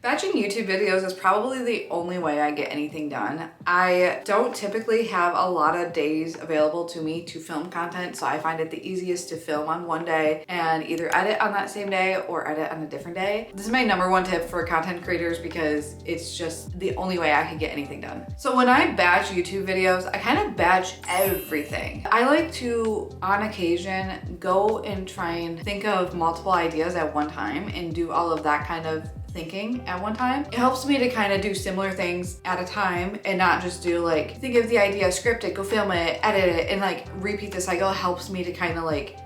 Batching YouTube videos is probably the only way I get anything done. I don't typically have a lot of days available to me to film content, so I find it the easiest to film on one day and either edit on that same day or edit on a different day. This is my number one tip for content creators because it's just the only way I can get anything done. So when I batch YouTube videos, I kind of batch everything. I like to, on occasion, go and try and think of multiple ideas at one time and do all of that kind of thinking at one time. It helps me to kind of do similar things at a time and not just do like, think of the idea, script it, go film it, edit it, and like repeat the cycle. It helps me to kind of like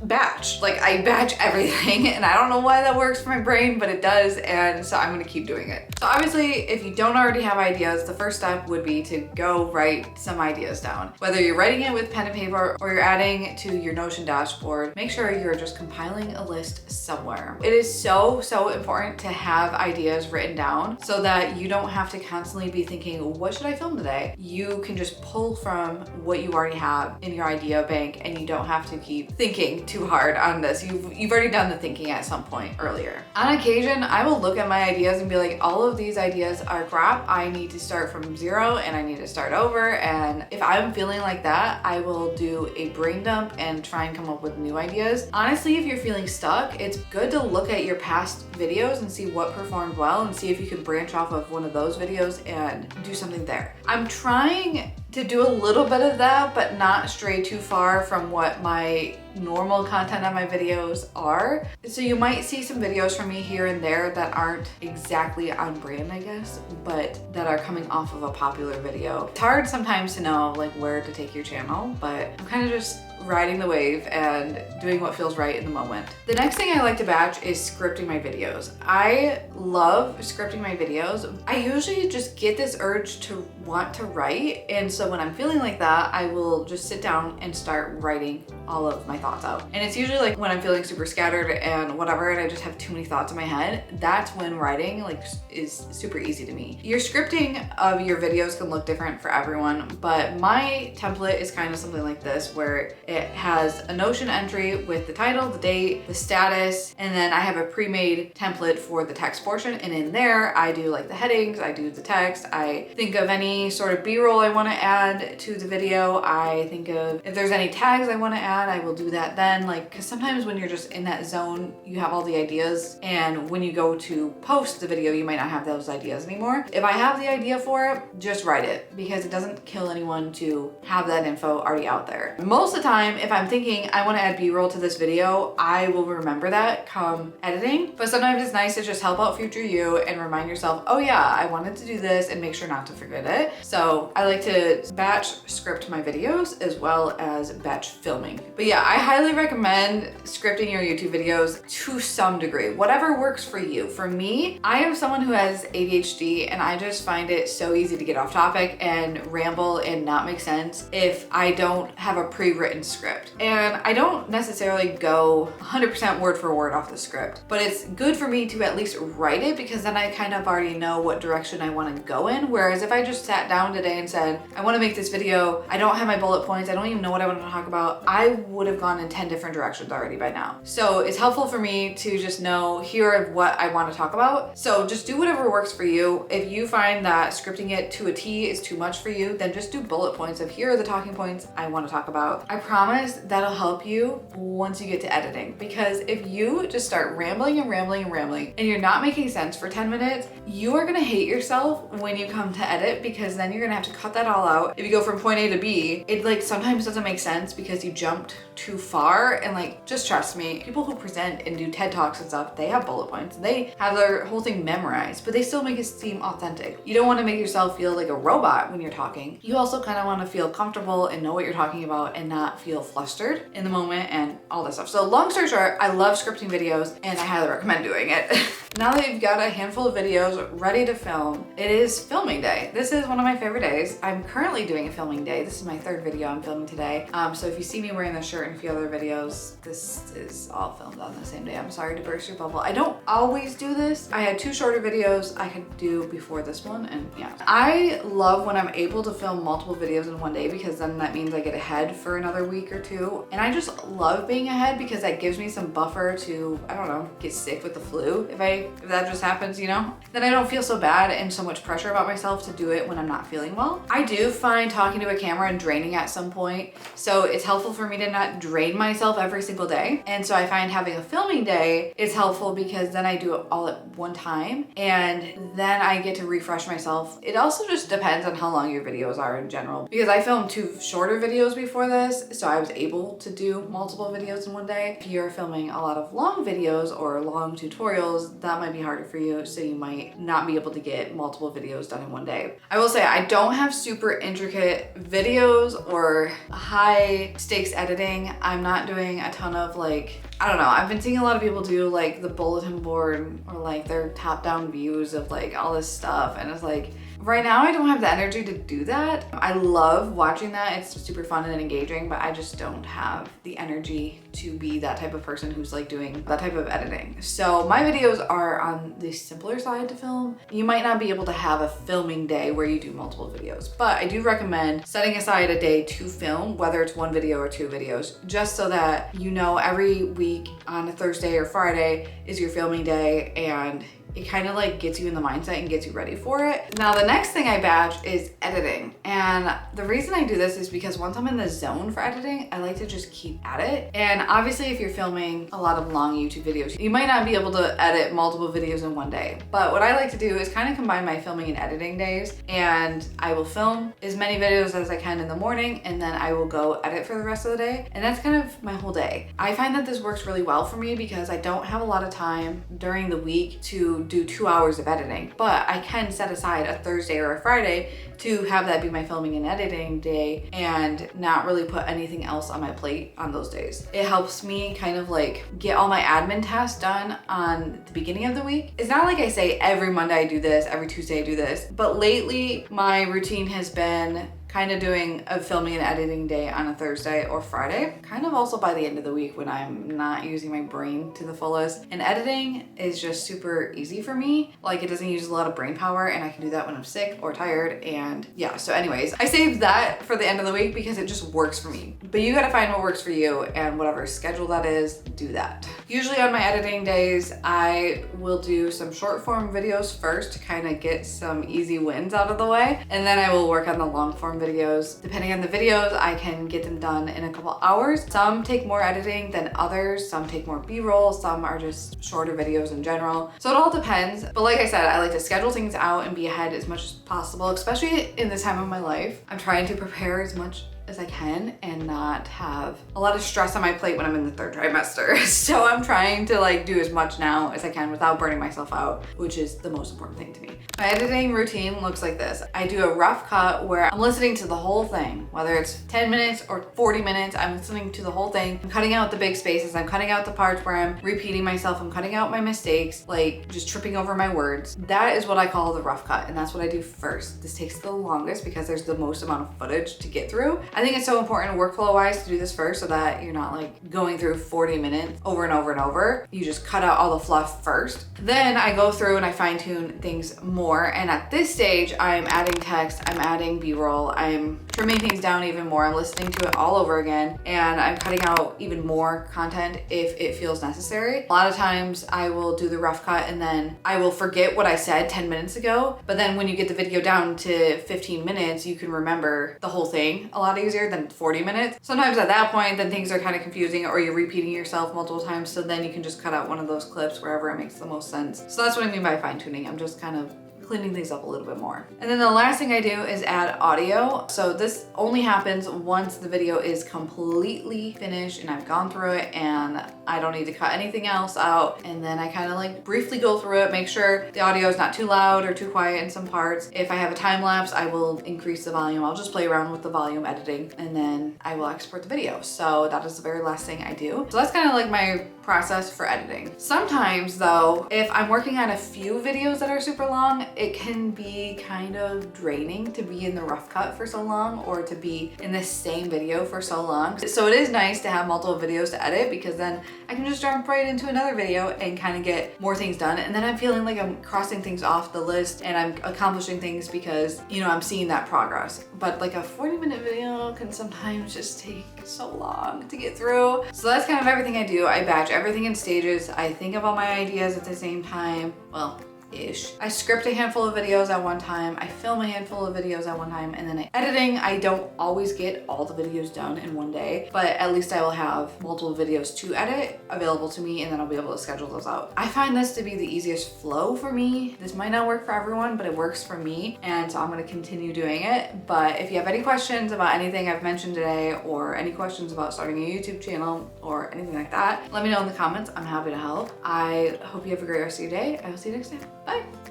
batch. Like I batch everything and I don't know why that works for my brain, but it does, and so I'm gonna keep doing it. So obviously, if you don't already have ideas, the first step would be to go write some ideas down. Whether you're writing it with pen and paper or you're adding to your Notion dashboard, make sure you're just compiling a list somewhere. It is so important to have ideas written down so that you don't have to constantly be thinking, what should I film today? You can just pull from what you already have in your idea bank and you don't have to keep thinking too hard on this. You've already done the thinking at some point earlier. On occasion, I will look at my ideas and be like, all of these ideas are crap. I need to start from zero and I need to start over. And if I'm feeling like that, I will do a brain dump and try and come up with new ideas. Honestly, if you're feeling stuck, it's good to look at your past videos and see what performed well and see if you can branch off of one of those videos and do something there. I'm trying to do a little bit of that, but not stray too far from what my normal content on my videos are. So you might see some videos from me here and there that aren't exactly on brand, I guess, but that are coming off of a popular video. It's hard sometimes to know like where to take your channel, but I'm kind of just riding the wave and doing what feels right in the moment. The next thing I like to batch is scripting my videos. I love scripting my videos. I usually just get this urge to want to write, and so when I'm feeling like that, I will just sit down and start writing all of my thoughts out. And it's usually like when I'm feeling super scattered and whatever, and I just have too many thoughts in my head, that's when writing like is super easy to me. Your scripting of your videos can look different for everyone, but my template is kind of something like this, where it has a Notion entry with the title, the date, the status, and then I have a pre-made template for the text portion. And in there, I do like the headings, I do the text, I think of any sort of B-roll I want to add to the video. I think of if there's any tags I want to add, I will do that then. Like, because sometimes when you're just in that zone, you have all the ideas, and when you go to post the video, you might not have those ideas anymore. If I have the idea for it, just write it, because it doesn't kill anyone to have that info already out there. Most of the time, if I'm thinking I want to add B-roll to this video, I will remember that come editing. But sometimes it's nice to just help out future you and remind yourself, oh yeah, I wanted to do this, and make sure not to forget it. So I like to batch script my videos as well as batch filming. But yeah, I highly recommend scripting your YouTube videos to some degree, whatever works for you. For me, I am someone who has ADHD, and I just find it so easy to get off topic and ramble and not make sense if I don't have a pre-written script. And I don't necessarily go 100% word for word off the script, but it's good for me to at least write it, because then I kind of already know what direction I want to go in. Whereas if I just sat down today and said, I want to make this video, I don't have my bullet points, I don't even know what I want to talk about, I would have gone in 10 different directions already by now. So it's helpful for me to just know here of what I want to talk about. So just do whatever works for you. If you find that scripting it to a T is too much for you, then just do bullet points of here are the talking points I want to talk about. I promise that'll help you once you get to editing, because if you just start rambling and rambling and rambling and you're not making sense for 10 minutes, you are gonna hate yourself when you come to edit, because then you're gonna have to cut that all out. If you go from point A to B, it like sometimes doesn't make sense because you jumped too far. And like, just trust me, people who present and do TED Talks and stuff, they have bullet points, they have their whole thing memorized, but they still make it seem authentic. You don't want to make yourself feel like a robot when you're talking. You also kind of want to feel comfortable and know what you're talking about and not feel flustered in the moment and all this stuff. So long story short, I love scripting videos and I highly recommend doing it. Now that you've got a handful of videos ready to film, it is filming day. This is one of my favorite days. I'm currently doing a filming day. This is my third video I'm filming today. So if you see me wearing this shirt and a few other videos, this is all filmed on the same day. I'm sorry to burst your bubble. I don't always do this. I had two shorter videos I could do before this one, and yeah. I love when I'm able to film multiple videos in one day, because then that means I get ahead for another week or two. And I just love being ahead because that gives me some buffer to, I don't know, get sick with the flu if I day, if that just happens, you know, then I don't feel so bad and so much pressure about myself to do it when I'm not feeling well. I do find talking to a camera and draining at some point, so it's helpful for me to not drain myself every single day. And so I find having a filming day is helpful because then I do it all at one time and then I get to refresh myself. It also just depends on how long your videos are in general, because I filmed 2 shorter videos before this, so I was able to do multiple videos in one day. If you're filming a lot of long videos or long tutorials, that might be harder for you, so you might not be able to get multiple videos done in one day. I will say I don't have super intricate videos or high stakes editing. I'm not doing a ton of like, I don't know, I've been seeing a lot of people do like the bulletin board or like their top-down views of like all this stuff, and it's like, right now I don't have the energy to do that. I love watching that, it's super fun and engaging, but I just don't have the energy to be that type of person who's like doing that type of editing. So my videos are on the simpler side to film. You might not be able to have a filming day where you do multiple videos, but I do recommend setting aside a day to film, whether it's 1 video or 2 videos, just so that you know every week on a Thursday or Friday is your filming day, and it kind of like gets you in the mindset and gets you ready for it. Now, the next thing I batch is editing. And the reason I do this is because once I'm in the zone for editing, I like to just keep at it. And obviously if you're filming a lot of long YouTube videos, you might not be able to edit multiple videos in one day. But what I like to do is kind of combine my filming and editing days, and I will film as many videos as I can in the morning, and then I will go edit for the rest of the day. And that's kind of my whole day. I find that this works really well for me because I don't have a lot of time during the week to do 2 hours of editing, but I can set aside a Thursday or a Friday to have that be my filming and editing day and not really put anything else on my plate on those days. It helps me kind of like get all my admin tasks done on the beginning of the week. It's not like I say every Monday I do this, every Tuesday I do this, but lately my routine has been kind of doing a filming and editing day on a Thursday or Friday, kind of also by the end of the week when I'm not using my brain to the fullest. And editing is just super easy for me. Like, it doesn't use a lot of brain power, and I can do that when I'm sick or tired. And yeah, so anyways, I saved that for the end of the week because it just works for me. But you gotta find what works for you, and whatever schedule that is, do that. Usually on my editing days, I will do some short form videos first to kind of get some easy wins out of the way, and then I will work on the long form videos. Depending on the videos, I can get them done in a couple hours. Some take more editing than others. Some take more B-roll. Some are just shorter videos in general. So it all depends. But like I said, I like to schedule things out and be ahead as much as possible, especially in this time of my life. I'm trying to prepare as much as I can and not have a lot of stress on my plate when I'm in the 3rd trimester. So I'm trying to like do as much now as I can without burning myself out, which is the most important thing to me. My editing routine looks like this. I do a rough cut where I'm listening to the whole thing, whether it's 10 minutes or 40 minutes, I'm listening to the whole thing. I'm cutting out the big spaces. I'm cutting out the parts where I'm repeating myself. I'm cutting out my mistakes, like just tripping over my words. That is what I call the rough cut, and that's what I do first. This takes the longest because there's the most amount of footage to get through. I think it's so important workflow wise to do this first so that you're not like going through 40 minutes over and over and over. You just cut out all the fluff first. Then I go through and I fine tune things more. And at this stage, I'm adding text, I'm adding B-roll, I'm trimming things down even more. I'm listening to it all over again, and I'm cutting out even more content if it feels necessary. A lot of times I will do the rough cut and then I will forget what I said 10 minutes ago. But then when you get the video down to 15 minutes, you can remember the whole thing a lot easier than 40 minutes. Sometimes at that point, then things are kind of confusing or you're repeating yourself multiple times. So then you can just cut out one of those clips wherever it makes the most sense. So that's what I mean by fine tuning. I'm just kind of cleaning things up a little bit more. And then the last thing I do is add audio. So this only happens once the video is completely finished and I've gone through it and I don't need to cut anything else out. And then I kind of like briefly go through it, make sure the audio is not too loud or too quiet in some parts. If I have a time lapse, I will increase the volume. I'll just play around with the volume editing, and then I will export the video. So that is the very last thing I do. So that's kind of like my process for editing. Sometimes though, if I'm working on a few videos that are super long it can be kind of draining to be in the rough cut for so long or to be in the same video for so long. So it is nice to have multiple videos to edit because then I can just jump right into another video and kind of get more things done. And then I'm feeling like I'm crossing things off the list and I'm accomplishing things because, you know, I'm seeing that progress. But like a 40-minute video can sometimes just take so long to get through. So that's kind of everything I do. I batch everything in stages. I think of all my ideas at the same time. Well, ish. I script a handful of videos at one time, I film a handful of videos at one time, and then editing, I don't always get all the videos done in one day, but at least I will have multiple videos to edit available to me and then I'll be able to schedule those out. I find this to be the easiest flow for me. This might not work for everyone, but it works for me, and so I'm going to continue doing it. But if you have any questions about anything I've mentioned today or any questions about starting a YouTube channel or anything like that, let me know in the comments. I'm happy to help. I hope you have a great rest of your day. I will see you next time. Bye.